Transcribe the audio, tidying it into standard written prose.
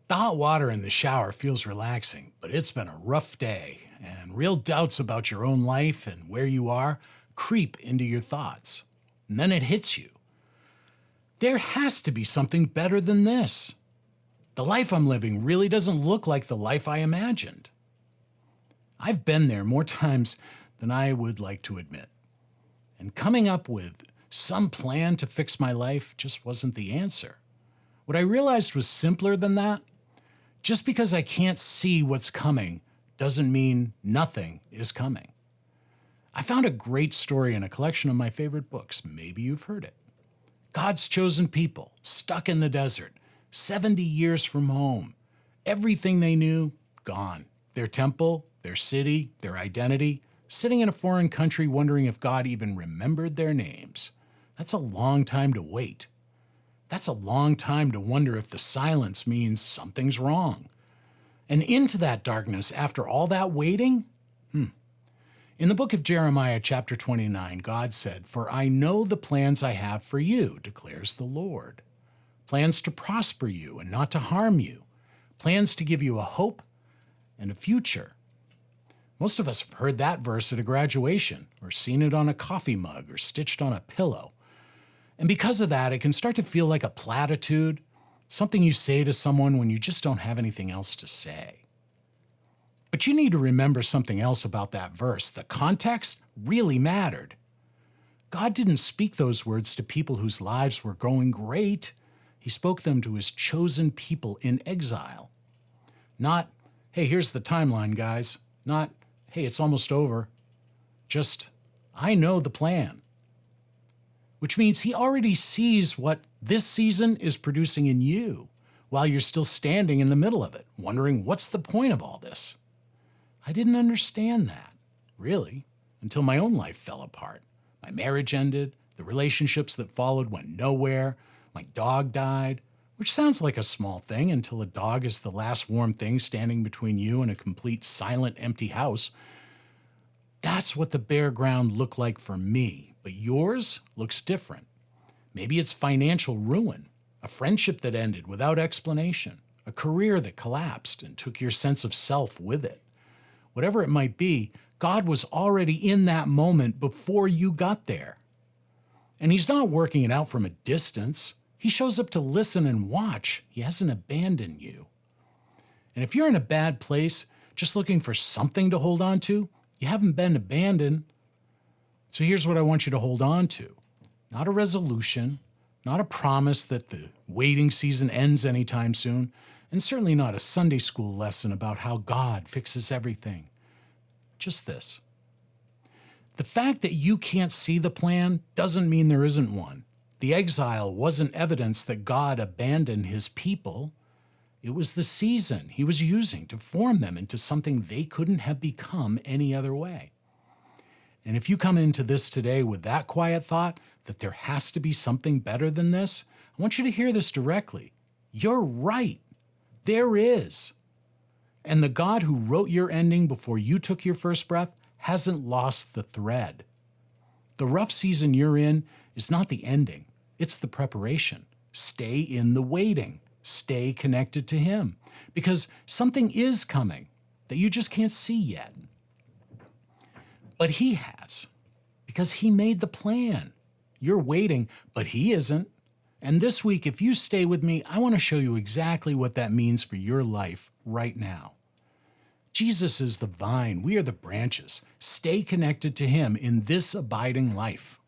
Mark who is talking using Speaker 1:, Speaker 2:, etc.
Speaker 1: The hot water in the shower feels relaxing, but it's been a rough day, and real doubts about your own life and where you are creep into your thoughts. And then it hits you. There has to be something better than this. The life I'm living really doesn't look like the life I imagined. I've been there more times than I would like to admit. And coming up with some plan to fix my life just wasn't the answer. What I realized was simpler than that. Just because I can't see what's coming doesn't mean nothing is coming. I found a great story in a collection of my favorite books. Maybe you've heard it. God's chosen people, stuck in the desert, 70 years from home. Everything they knew, gone. Their temple, their city, their identity, sitting in a foreign country wondering if God even remembered their names. That's a long time to wait. That's a long time to wonder if the silence means something's wrong. And into that darkness, after all that waiting, in the book of Jeremiah, chapter 29, God said, "For I know the plans I have for you, declares the Lord. Plans to prosper you and not to harm you. Plans to give you a hope and a future." Most of us have heard that verse at a graduation, or seen it on a coffee mug, or stitched on a pillow. And because of that, it can start to feel like a platitude, something you say to someone when you just don't have anything else to say. But you need to remember something else about that verse. The context really mattered. God didn't speak those words to people whose lives were going great. He spoke them to his chosen people in exile. Not, "Hey, here's the timeline, guys." Not, "Hey, it's almost over." Just, "I know the plan." Which means he already sees what this season is producing in you while you're still standing in the middle of it, wondering, what's the point of all this? I didn't understand that, really, until my own life fell apart. My marriage ended, the relationships that followed went nowhere, my dog died, which sounds like a small thing until a dog is the last warm thing standing between you and a complete silent, empty house. That's what the bare ground looked like for me, but yours looks different. Maybe it's financial ruin, a friendship that ended without explanation, a career that collapsed and took your sense of self with it. Whatever it might be, God was already in that moment before you got there. And he's not working it out from a distance. He shows up to listen and watch. He hasn't abandoned you. And if you're in a bad place, just looking for something to hold on to, you haven't been abandoned. So here's what I want you to hold on to. Not a resolution, not a promise that the waiting season ends anytime soon, and certainly not a Sunday school lesson about how God fixes everything. Just this. The fact that you can't see the plan doesn't mean there isn't one. The exile wasn't evidence that God abandoned his people. It was the season he was using to form them into something they couldn't have become any other way. And if you come into this today with that quiet thought that there has to be something better than this, I want you to hear this directly. You're right. There is. And the God who wrote your ending before you took your first breath hasn't lost the thread. The rough season you're in is not the ending. It's the preparation. Stay in the waiting. Stay connected to him. Because something is coming that you just can't see yet. But he has. Because he made the plan. You're waiting, but he isn't. And this week, if you stay with me, I want to show you exactly what that means for your life right now. Jesus is the vine. We are the branches. Stay connected to him in this abiding life.